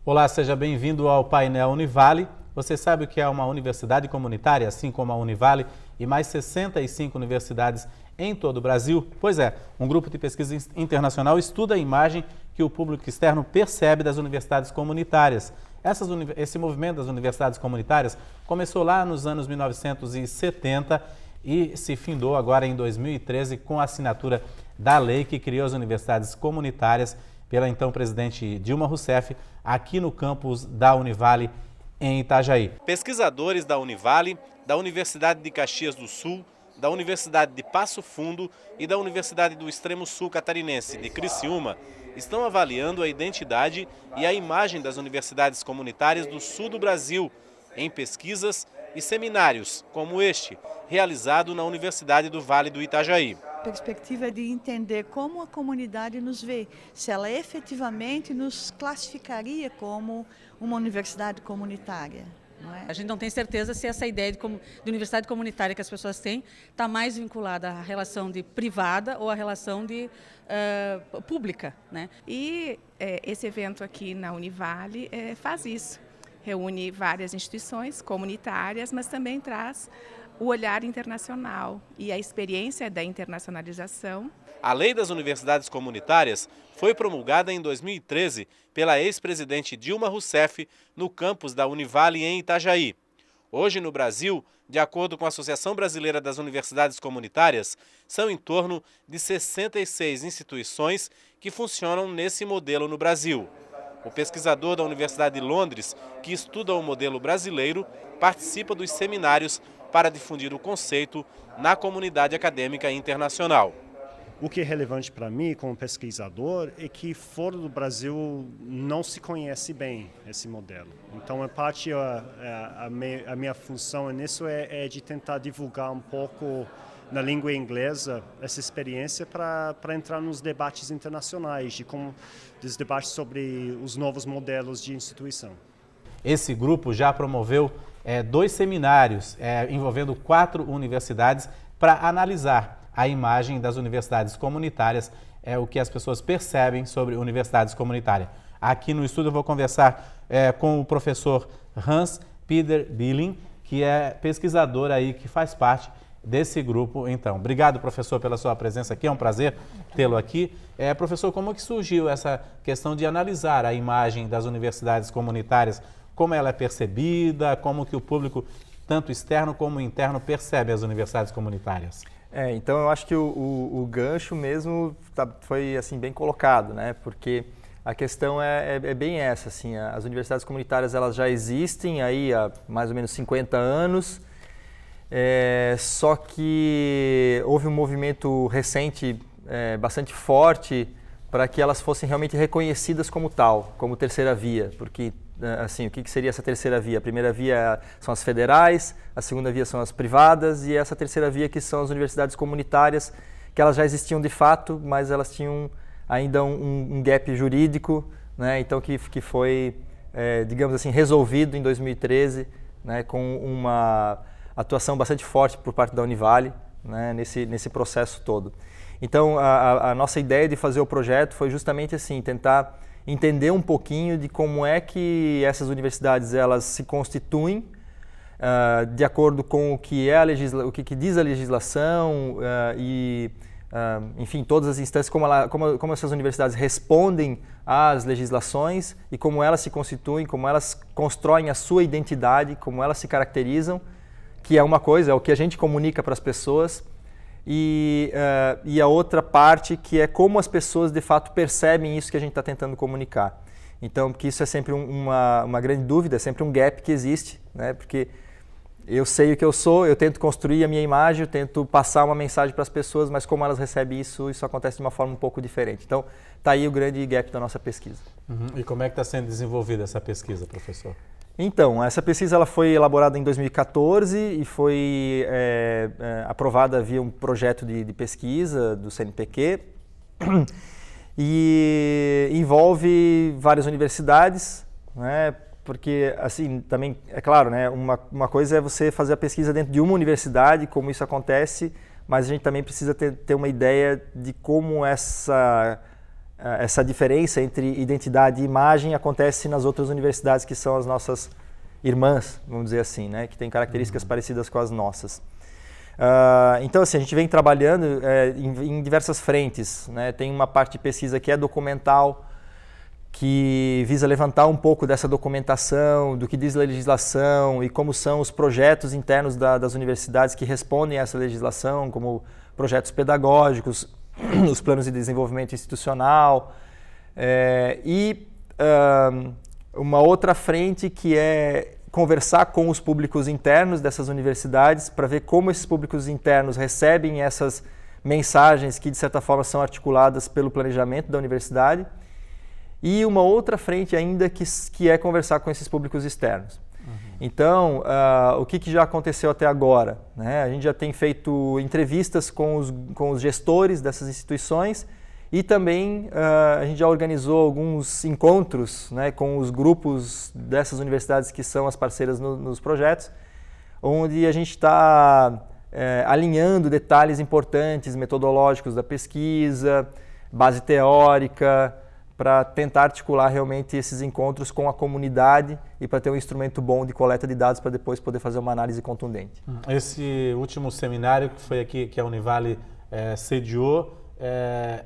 Olá, seja bem-vindo ao painel Univale. Você sabe o que é uma universidade comunitária, assim como a Univale e mais 65 universidades em todo o Brasil? Pois é, um grupo de pesquisa internacional estuda a imagem que o público externo percebe das universidades comunitárias. Esse movimento das universidades comunitárias começou lá nos anos 1970 e se findou agora em 2013 com a assinatura da lei que criou as universidades comunitárias pela então presidente Dilma Rousseff, aqui no campus da Univale, em Itajaí. Pesquisadores da Univale, da Universidade de Caxias do Sul, da Universidade de Passo Fundo e da Universidade do Extremo Sul Catarinense, de Criciúma, estão avaliando a identidade e a imagem das universidades comunitárias do sul do Brasil, em pesquisas e seminários, como este, realizado na Universidade do Vale do Itajaí. A perspectiva é de entender como a comunidade nos vê, se ela efetivamente nos classificaria como uma universidade comunitária. Não é? A gente não tem certeza se essa ideia de universidade comunitária que as pessoas têm está mais vinculada à relação de privada ou à relação de pública, né? E esse evento aqui na Univale faz isso, reúne várias instituições comunitárias, mas também traz o olhar internacional e a experiência da internacionalização. A Lei das Universidades Comunitárias foi promulgada em 2013 pela ex-presidente Dilma Rousseff no campus da Univale em Itajaí. Hoje no Brasil, de acordo com a Associação Brasileira das Universidades Comunitárias, são em torno de 66 instituições que funcionam nesse modelo no Brasil. O pesquisador da Universidade de Londres, que estuda o modelo brasileiro, participa dos seminários para difundir o conceito na comunidade acadêmica internacional. O que é relevante para mim, como pesquisador, é que fora do Brasil não se conhece bem esse modelo. Então, a minha função nisso é de tentar divulgar um pouco na língua inglesa essa experiência para entrar nos debates internacionais, dos debates sobre os novos modelos de instituição. Esse grupo já promoveu 2 seminários envolvendo 4 universidades para analisar a imagem das universidades comunitárias, o que as pessoas percebem sobre universidades comunitárias. Aqui no estúdio eu vou conversar com o professor Hans-Peter Billing, que é pesquisador aí, que faz parte desse grupo. Então, obrigado, professor, pela sua presença aqui, é um prazer tê-lo aqui. Professor, como que surgiu essa questão de analisar a imagem das universidades comunitárias? Como ela é percebida, como que o público, tanto externo como interno, percebe as universidades comunitárias? Então eu acho que o gancho mesmo foi assim, bem colocado, né? Porque a questão é bem essa, assim, as universidades comunitárias elas já existem aí há mais ou menos 50 anos, só que houve um movimento recente bastante forte para que elas fossem realmente reconhecidas como tal, como terceira via, porque assim, o que seria essa terceira via? A primeira via são as federais, a segunda via são as privadas e essa terceira via que são as universidades comunitárias, que elas já existiam de fato, mas elas tinham ainda um gap jurídico, né? Então que foi, digamos assim, resolvido em 2013, né? Com uma atuação bastante forte por parte da Univale, né? Nesse processo todo. Então a nossa ideia de fazer o projeto foi justamente assim, tentar entender um pouquinho de como é que essas universidades elas se constituem de acordo com o que o que diz a legislação enfim, todas as instâncias, como essas universidades respondem às legislações e como elas se constituem, como elas constroem a sua identidade, como elas se caracterizam, que é uma coisa, é o que a gente comunica para as pessoas. E a outra parte que é como as pessoas de fato percebem isso que a gente está tentando comunicar. Então, porque isso é sempre uma grande dúvida, é sempre um gap que existe, né? Porque eu sei o que eu sou, eu tento construir a minha imagem, eu tento passar uma mensagem para as pessoas, mas como elas recebem isso acontece de uma forma um pouco diferente. Então, está aí o grande gap da nossa pesquisa. E como é que está sendo desenvolvida essa pesquisa, professor? Então, essa pesquisa ela foi elaborada em 2014 e foi aprovada via um projeto de pesquisa do CNPq e envolve várias universidades, né? Porque, assim, também, é claro, né? Uma coisa é você fazer a pesquisa dentro de uma universidade, como isso acontece, mas a gente também precisa ter uma ideia de como essa diferença entre identidade e imagem acontece nas outras universidades que são as nossas irmãs, vamos dizer assim, né? Que têm características parecidas com as nossas. Então, assim, a gente vem trabalhando em diversas frentes, né? Tem uma parte de pesquisa que é documental, que visa levantar um pouco dessa documentação, do que diz a legislação e como são os projetos internos das universidades que respondem a essa legislação, como projetos pedagógicos, os planos de desenvolvimento institucional, uma outra frente que é conversar com os públicos internos dessas universidades para ver como esses públicos internos recebem essas mensagens que, de certa forma, são articuladas pelo planejamento da universidade. E uma outra frente ainda que é conversar com esses públicos externos. Então, o que já aconteceu até agora? Né? A gente já tem feito entrevistas com os gestores dessas instituições e também a gente já organizou alguns encontros, né, com os grupos dessas universidades que são as parceiras nos projetos, onde a gente está alinhando detalhes importantes, metodológicos da pesquisa, base teórica, para tentar articular realmente esses encontros com a comunidade e para ter um instrumento bom de coleta de dados para depois poder fazer uma análise contundente. Esse último seminário que foi aqui, que a Univale sediou,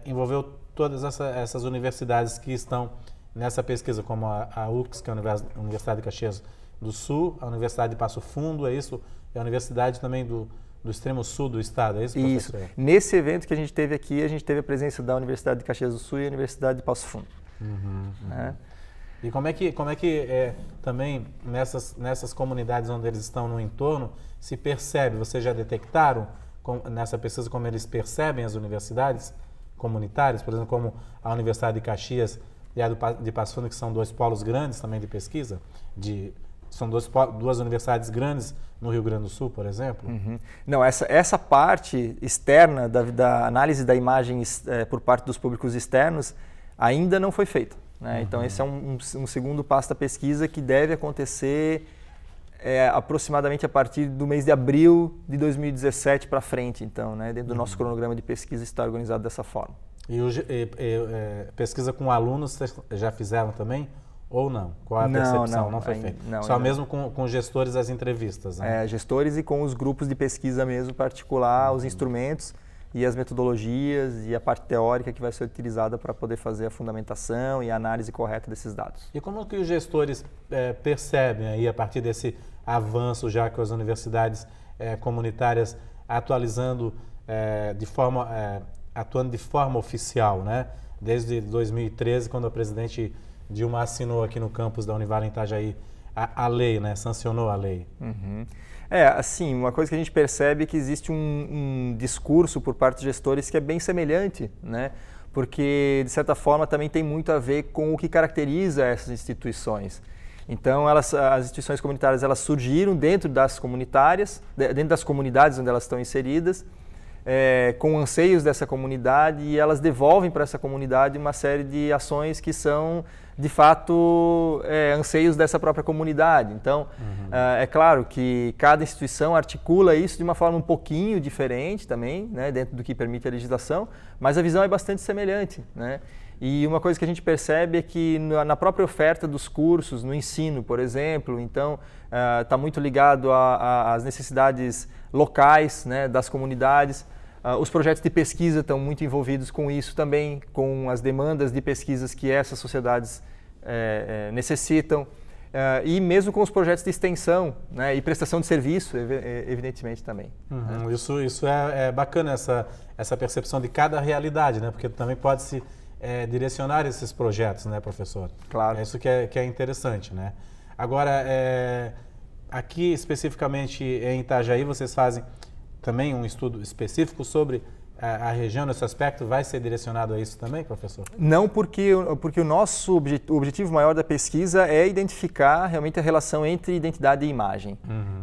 envolveu todas essas universidades que estão nessa pesquisa, como a UX, que é a Universidade de Caxias do Sul, a Universidade de Passo Fundo, é isso? E a Universidade também do extremo sul do estado, é isso, professor? Isso. Nesse evento que a gente teve aqui, a gente teve a presença da Universidade de Caxias do Sul e a Universidade de Passo Fundo. Né? E como é que também nessas comunidades onde eles estão no entorno se percebe, vocês já detectaram nessa pesquisa como eles percebem as universidades comunitárias, por exemplo, como a Universidade de Caxias e a de Passo Fundo, que são dois polos grandes também de pesquisa, são duas universidades grandes no Rio Grande do Sul, por exemplo? Não, essa parte externa da análise da imagem por parte dos públicos externos ainda não foi feita. Né? Então, esse é um segundo passo da pesquisa que deve acontecer aproximadamente a partir do mês de abril de 2017 para frente. Então, né? Dentro do nosso cronograma de pesquisa está organizado dessa forma. E pesquisa com alunos vocês já fizeram também? Ou não? Qual é a percepção? Não foi feito? Só mesmo com gestores as entrevistas? Né? Gestores e com os grupos de pesquisa mesmo para articular os instrumentos e as metodologias e a parte teórica que vai ser utilizada para poder fazer a fundamentação e a análise correta desses dados. E como que os gestores percebem aí, a partir desse avanço já com as universidades comunitárias atualizando atuando de forma oficial, né? Desde 2013, quando a presidente Dilma assinou aqui no campus da Univale em Itajaí a lei, né? Sancionou a lei. Assim, uma coisa que a gente percebe é que existe um discurso por parte dos gestores que é bem semelhante, né? Porque, de certa forma, também tem muito a ver com o que caracteriza essas instituições. Então, as instituições comunitárias, elas surgiram dentro das comunidades onde elas estão inseridas, com anseios dessa comunidade, e elas devolvem para essa comunidade uma série de ações que são, de fato, anseios dessa própria comunidade. Então, é claro que cada instituição articula isso de uma forma um pouquinho diferente também, né, dentro do que permite a legislação, mas a visão é bastante semelhante, né? E uma coisa que a gente percebe é que na própria oferta dos cursos, no ensino, por exemplo, então, está muito ligado às necessidades locais, né, das comunidades. Os projetos de pesquisa estão muito envolvidos com isso também, com as demandas de pesquisas que essas sociedades necessitam, e mesmo com os projetos de extensão, né, e prestação de serviço, evidentemente também. Né? Isso é bacana, essa percepção de cada realidade, né, porque também pode-se direcionar esses projetos, né, professor? Claro. É isso que é interessante, né? Agora, aqui especificamente em Itajaí, vocês fazem também um estudo específico sobre a região, nesse aspecto, vai ser direcionado a isso também, professor? Não, porque o nosso objetivo maior da pesquisa é identificar realmente a relação entre identidade e imagem.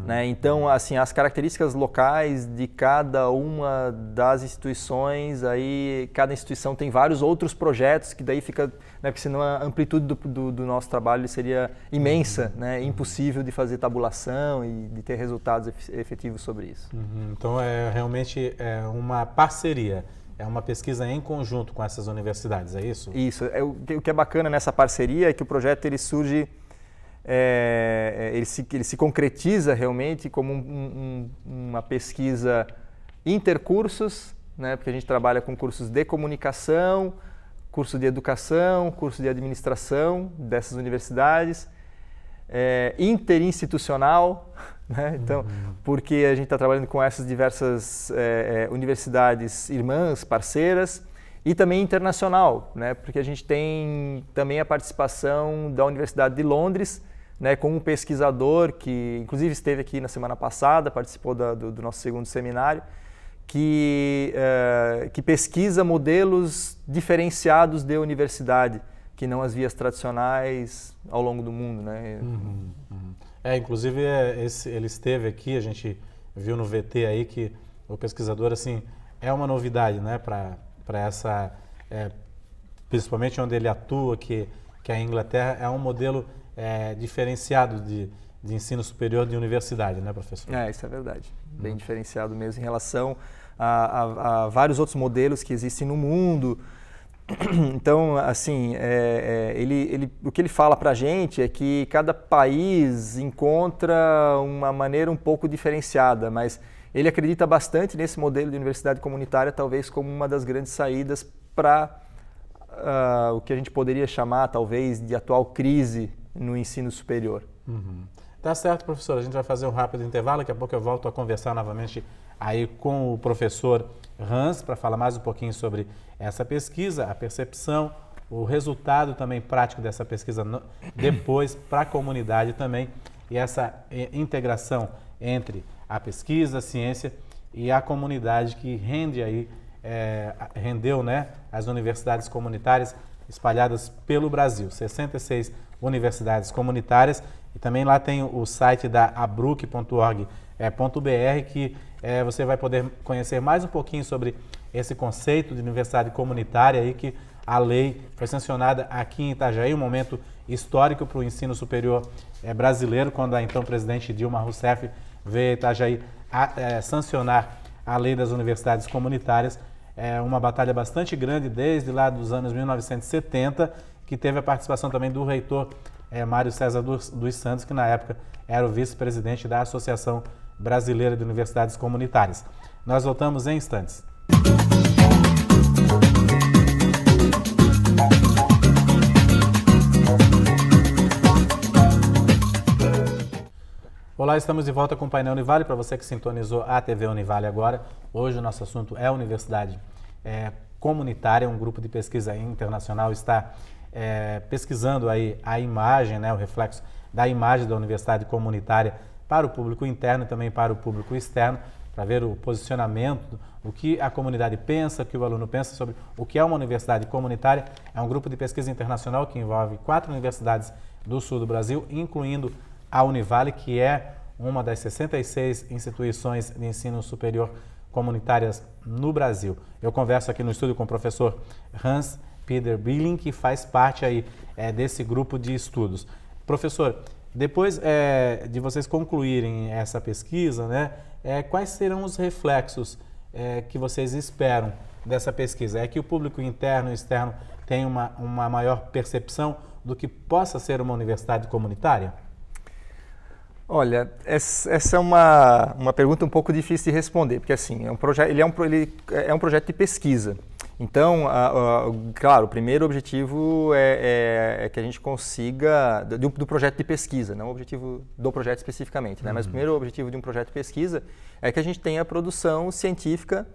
Né? Então, assim, as características locais de cada uma das instituições, aí cada instituição tem vários outros projetos que daí fica, né, porque senão a amplitude do nosso trabalho seria imensa, né? Impossível de fazer tabulação e de ter resultados efetivos sobre isso. Então, realmente uma parceria é uma pesquisa em conjunto com essas universidades, é isso? Isso. O que é bacana nessa parceria é que o projeto ele surge, ele se concretiza realmente como uma pesquisa intercursos, né? Porque a gente trabalha com cursos de comunicação, curso de educação, curso de administração dessas universidades, interinstitucional, né? Então, porque a gente está trabalhando com essas diversas universidades irmãs, parceiras, e também internacional, né? Porque a gente tem também a participação da Universidade de Londres, né? Com um pesquisador que, inclusive, esteve aqui na semana passada, participou do nosso segundo seminário, que pesquisa modelos diferenciados de universidade, que não as vias tradicionais ao longo do mundo, né? Inclusive ele esteve aqui, a gente viu no VT aí que o pesquisador assim é uma novidade, né, para essa, principalmente onde ele atua, que a Inglaterra é um modelo diferenciado de ensino superior de universidade, né, professor? Isso é verdade, bem diferenciado mesmo em relação a vários outros modelos que existem no mundo. Então, assim, o que ele fala para a gente é que cada país encontra uma maneira um pouco diferenciada, mas ele acredita bastante nesse modelo de universidade comunitária, talvez como uma das grandes saídas para o que a gente poderia chamar, talvez, de atual crise no ensino superior. Tá certo, professor. A gente vai fazer um rápido intervalo, daqui a pouco eu volto a conversar novamente aí com o professor Hans para falar mais um pouquinho sobre essa pesquisa, a percepção, o resultado também prático dessa pesquisa depois para a comunidade também e essa integração entre a pesquisa, a ciência e a comunidade que rendeu, né, as universidades comunitárias espalhadas pelo Brasil, 66 universidades comunitárias, e também lá tem o site da abruc.org.br que você vai poder conhecer mais um pouquinho sobre esse conceito de universidade comunitária aí, que a lei foi sancionada aqui em Itajaí, um momento histórico para o ensino superior brasileiro, quando a então presidente Dilma Rousseff veio a Itajaí sancionar a lei das universidades comunitárias. É uma batalha bastante grande desde lá dos anos 1970, que teve a participação também do reitor Mário César dos Santos, que na época era o vice-presidente da Associação Brasileira de Universidades Comunitárias. Nós voltamos em instantes. Olá, estamos de volta com o Painel Univale. Para você que sintonizou a TV Univale agora, hoje o nosso assunto é a Universidade Comunitária. Um grupo de pesquisa internacional está pesquisando aí a imagem, né, o reflexo da imagem da Universidade Comunitária para o público interno e também para o público externo, para ver o posicionamento, o que a comunidade pensa, o que o aluno pensa sobre o que é uma universidade comunitária. É um grupo de pesquisa internacional que envolve 4 universidades do sul do Brasil, incluindo a Univale, que é uma das 66 instituições de ensino superior comunitárias no Brasil. Eu converso aqui no estúdio com o professor Hans Peter Billing, que faz parte aí desse grupo de estudos. Professor, depois de vocês concluírem essa pesquisa, né, quais serão os reflexos que vocês esperam dessa pesquisa? É que o público interno e externo tenha uma maior percepção do que possa ser uma universidade comunitária? Olha, essa é uma pergunta um pouco difícil de responder, porque assim, ele é um projeto de pesquisa. Então, claro, o primeiro objetivo é que a gente consiga, do projeto de pesquisa, não o objetivo do projeto especificamente, né? Mas o primeiro objetivo de um projeto de pesquisa é que a gente tenha produção científica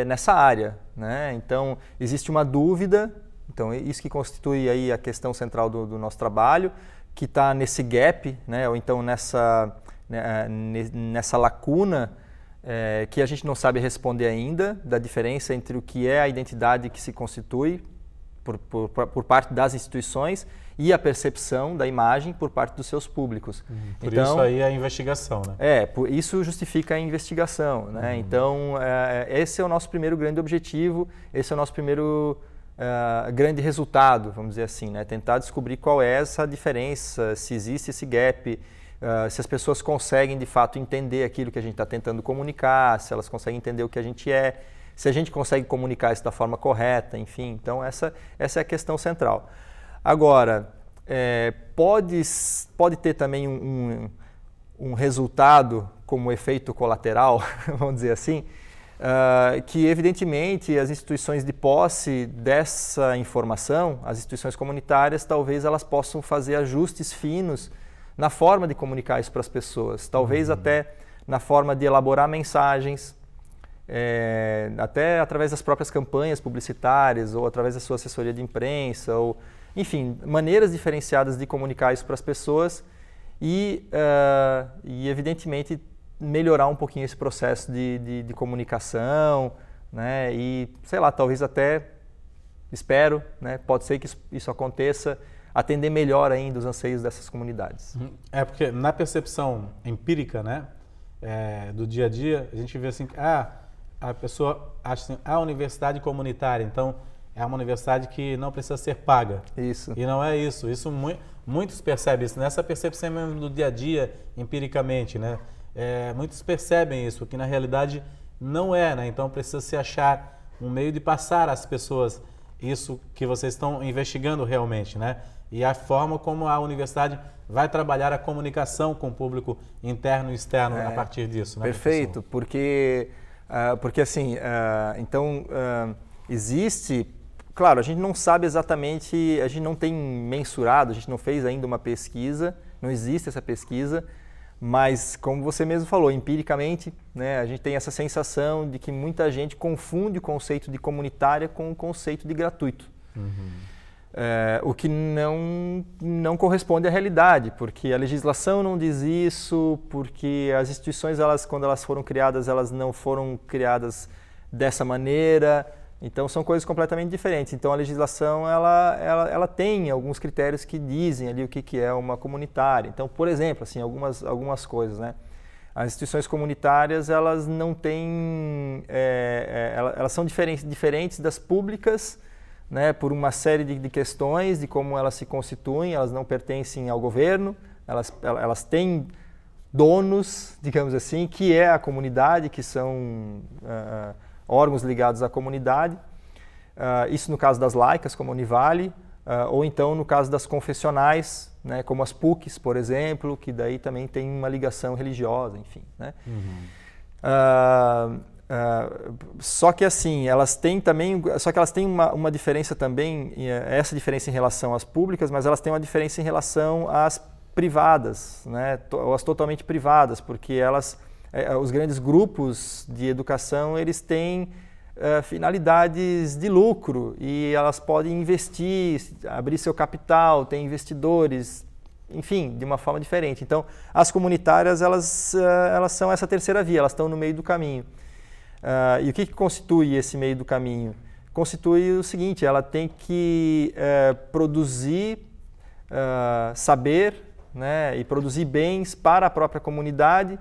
nessa área, né? Então, existe uma dúvida, então isso que constitui aí a questão central do nosso trabalho, que está nesse gap, né? Ou então nessa lacuna que a gente não sabe responder ainda, da diferença entre o que é a identidade que se constitui por parte das instituições e a percepção da imagem por parte dos seus públicos. Por então, isso aí a investigação, né? Isso justifica a investigação, né? Então, esse é o nosso primeiro grande objetivo, esse é o nosso primeiro grande resultado, vamos dizer assim, né? Tentar descobrir qual é essa diferença, se existe esse gap, se as pessoas conseguem de fato entender aquilo que a gente está tentando comunicar, se elas conseguem entender o que a gente se a gente consegue comunicar isso da forma correta, enfim. Então, essa é a questão central. Agora, pode ter também um resultado como efeito colateral, vamos dizer assim, que evidentemente as instituições de posse dessa informação, as instituições comunitárias, talvez elas possam fazer ajustes finos na forma de comunicar isso para as pessoas, talvez até na forma de elaborar mensagens, até através das próprias campanhas publicitárias ou através da sua assessoria de imprensa, ou, enfim, maneiras diferenciadas de comunicar isso para as pessoas e evidentemente, melhorar um pouquinho esse processo de comunicação, né? E, sei lá, talvez até, espero, né? Pode ser que isso aconteça, atender melhor ainda os anseios dessas comunidades. Porque na percepção empírica, né, do dia a dia, a gente vê assim, a pessoa acha assim, a universidade comunitária, então é uma universidade que não precisa ser paga. Isso. E não é isso. Muitos percebem isso, nessa percepção mesmo do dia a dia, empiricamente, né? Muitos percebem isso, que na realidade não é, né? Então precisa se achar um meio de passar às pessoas isso que vocês estão investigando realmente, né? E a forma como a universidade vai trabalhar a comunicação com o público interno e externo a partir disso, né? Perfeito, porque assim, então existe, claro, a gente não sabe exatamente, a gente não tem mensurado, a gente não fez ainda uma pesquisa, não existe essa pesquisa, mas, como você mesmo falou, empiricamente, né, a gente tem essa sensação de que muita gente confunde o conceito de comunitária com o conceito de gratuito. O que não corresponde à realidade, porque a legislação não diz isso, porque as instituições, quando elas foram criadas, elas não foram criadas dessa maneira. Então, são coisas completamente diferentes. Então, a legislação ela tem alguns critérios que dizem ali o que é uma comunitária. Então, por exemplo, assim, algumas coisas, né? As instituições comunitárias, elas não têm... elas são diferentes das públicas, né? Por uma série de questões de como elas se constituem. Elas não pertencem ao governo, elas têm donos, digamos assim, que é a comunidade, que são... órgãos ligados à comunidade, isso no caso das laicas, como a Univale, ou então no caso das confessionais, né, como as PUCs, por exemplo, que daí também tem uma ligação religiosa, enfim. Né? Só que assim, elas têm uma diferença também, essa diferença em relação às públicas, mas elas têm uma diferença em relação às privadas, né, ou às totalmente privadas, porque os grandes grupos de educação, eles têm finalidades de lucro e elas podem investir, abrir seu capital, tem investidores, enfim, de uma forma diferente. Então, as comunitárias, elas são essa terceira via, elas estão no meio do caminho. E o que constitui esse meio do caminho? Constitui o seguinte, ela tem que produzir saber, né, e produzir bens para a própria comunidade,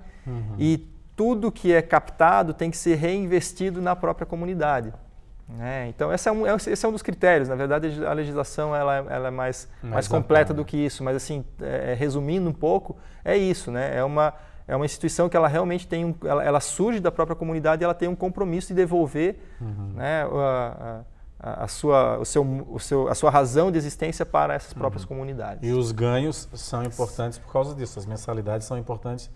e tudo que é captado tem que ser reinvestido na própria comunidade. Né? Então, esse é um dos critérios. Na verdade, a legislação ela é mais completa do que isso, mas assim, resumindo um pouco, é isso. Né? É uma instituição que ela realmente ela surge da própria comunidade e ela tem um compromisso de devolver, né, a sua razão de existência para essas próprias comunidades. E os ganhos são importantes por causa disso, as mensalidades são importantes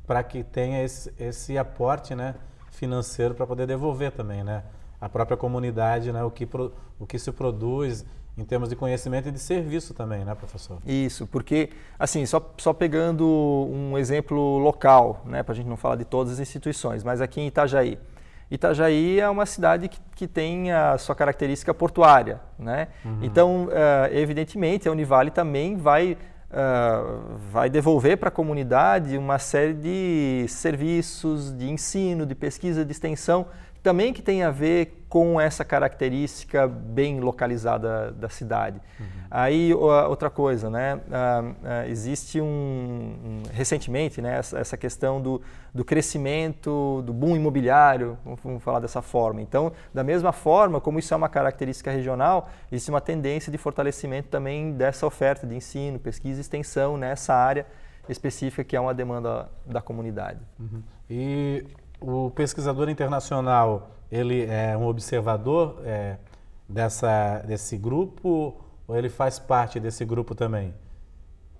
para que tenha esse aporte, né, financeiro para poder devolver também, né, a própria comunidade, né, o que se produz em termos de conhecimento e de serviço também, né, professor? Isso, porque, assim, só pegando um exemplo local, né, para a gente não falar de todas as instituições, mas aqui em Itajaí. Itajaí é uma cidade que tem a sua característica portuária, né? Então, evidentemente, a Univale também vai devolver para a comunidade uma série de serviços de ensino, de pesquisa, de extensão, também que tem a ver com essa característica bem localizada da cidade. Aí, outra coisa, né? Existe recentemente, né, essa questão do crescimento, do boom imobiliário, vamos falar dessa forma. Então, da mesma forma, como isso é uma característica regional, existe uma tendência de fortalecimento também dessa oferta de ensino, pesquisa e extensão nessa área específica que é uma demanda da comunidade. E o pesquisador internacional, ele é um observador desse grupo ou ele faz parte desse grupo também?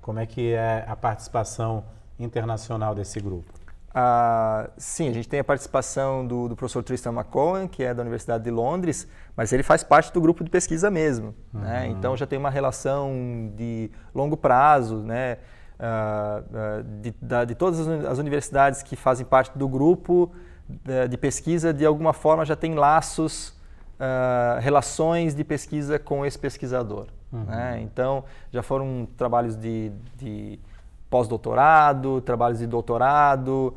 Como é que é a participação internacional desse grupo? Sim, a gente tem a participação do professor Tristan McCohen, que é da Universidade de Londres, mas ele faz parte do grupo de pesquisa mesmo, né? Então já tem uma relação de longo prazo, né? De todas as universidades que fazem parte do grupo de pesquisa, de alguma forma já tem laços, relações de pesquisa com esse pesquisador, né? Então já foram trabalhos de pós-doutorado, trabalhos de doutorado,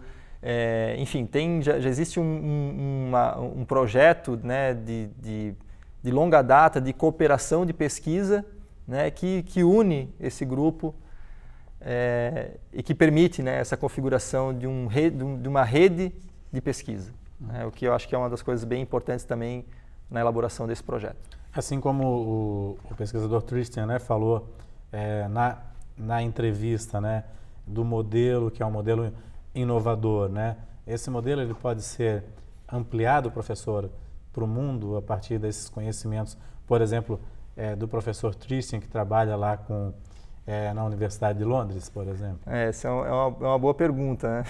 enfim, já existe um projeto, né, de longa data de cooperação de pesquisa, né, que une esse grupo e que permite, né, essa configuração de uma rede de pesquisa, né, o que eu acho que é uma das coisas bem importantes também na elaboração desse projeto. Assim como o pesquisador Tristan, né, falou na entrevista, né, do modelo, que é um modelo inovador, né? Esse modelo ele pode ser ampliado, professor, para o mundo a partir desses conhecimentos, por exemplo, do professor Tristan, que trabalha lá na Universidade de Londres, por exemplo? Essa é uma boa pergunta, né?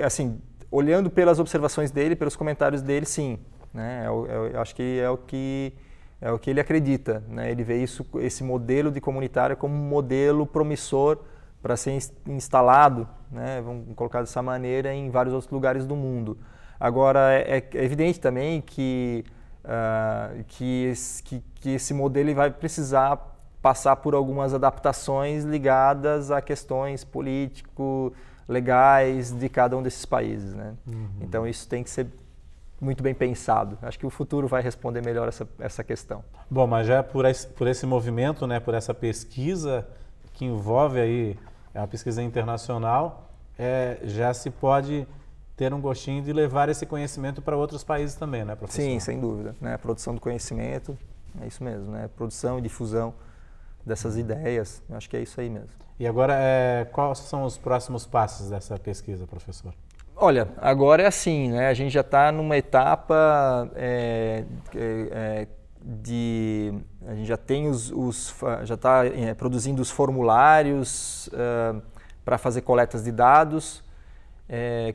Assim, olhando pelas observações dele, pelos comentários dele, sim, né? Eu acho que é o que ele acredita, né? Ele vê esse modelo de comunitária como um modelo promissor para ser instalado, né? Vamos colocar dessa maneira, em vários outros lugares do mundo. Agora, é evidente também que esse modelo vai precisar passar por algumas adaptações ligadas a questões político-legais de cada um desses países, né? Então, isso tem que ser muito bem pensado. Acho que o futuro vai responder melhor essa questão. Bom, mas já por esse movimento, né, por essa pesquisa que envolve aí a pesquisa internacional, já se pode ter um gostinho de levar esse conhecimento para outros países também, né, professor? Sim, sem dúvida, né? A produção do conhecimento, é isso mesmo, né? Produção e difusão dessas ideias, acho que é isso aí mesmo. E agora, quais são os próximos passos dessa pesquisa, professor? Olha, agora é assim, né? A gente já está numa etapa a gente já tem já está produzindo os formulários para fazer coletas de dados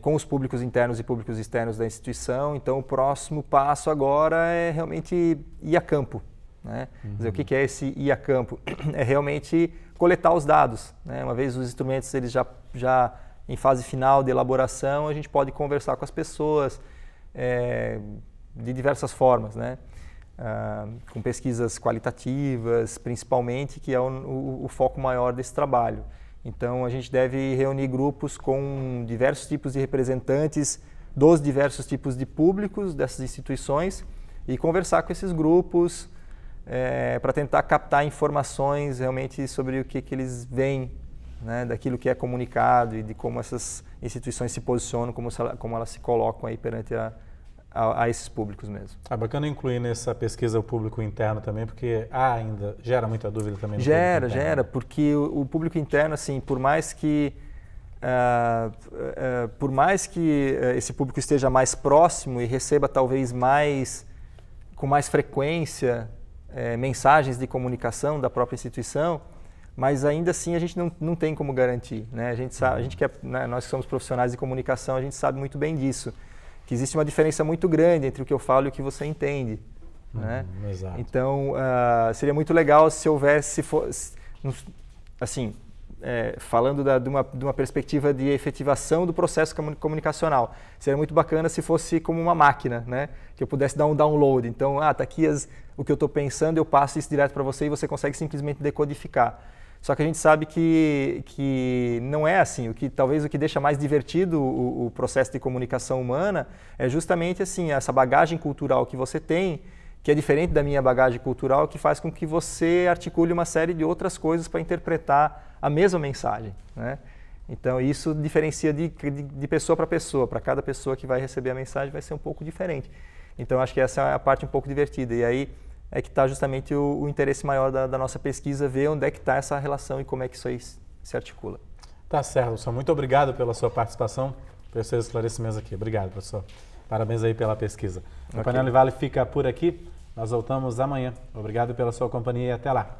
com os públicos internos e públicos externos da instituição. Então, o próximo passo agora é realmente ir a campo, né? Quer dizer, o que é esse ir a campo? É realmente coletar os dados, né? Uma vez os instrumentos eles já em fase final de elaboração, a gente pode conversar com as pessoas de diversas formas, né? Com pesquisas qualitativas, principalmente, que é o foco maior desse trabalho. Então, a gente deve reunir grupos com diversos tipos de representantes dos diversos tipos de públicos dessas instituições e conversar com esses grupos para tentar captar informações realmente sobre o que eles veem, né, daquilo que é comunicado e de como essas instituições se posicionam, como elas se colocam aí perante a esses públicos mesmo. É bacana incluir nessa pesquisa o público interno também, porque ainda gera muita dúvida também no público interno. Gera, porque o público interno, assim, por mais que esse público esteja mais próximo e receba talvez com mais frequência mensagens de comunicação da própria instituição, mas ainda assim a gente não tem como garantir, né? A gente né, nós que somos profissionais de comunicação, a gente sabe muito bem disso, que existe uma diferença muito grande entre o que eu falo e o que você entende, né? Exato. Então, seria muito legal se houvesse, assim, falando de uma perspectiva de efetivação do processo comunicacional, seria muito bacana se fosse como uma máquina, né? Que eu pudesse dar um download. Então, tá aqui o que eu estou pensando, eu passo isso direto para você e você consegue simplesmente decodificar. Só que a gente sabe que não é assim. Talvez o que deixa mais divertido o processo de comunicação humana é justamente assim, essa bagagem cultural que você tem, que é diferente da minha bagagem cultural, que faz com que você articule uma série de outras coisas para interpretar a mesma mensagem, né? Então, isso diferencia de pessoa para pessoa. Para cada pessoa que vai receber a mensagem vai ser um pouco diferente. Então, acho que essa é a parte um pouco divertida. E aí é que está justamente o interesse maior da nossa pesquisa, ver onde é que está essa relação e como é que isso aí se articula. Tá certo, professor. Muito obrigado pela sua participação. pelos seus esclarecimentos aqui. Obrigado, professor. Parabéns aí pela pesquisa. O Ok. Painel Univale fica por aqui. Nós voltamos amanhã. Obrigado pela sua companhia e até lá.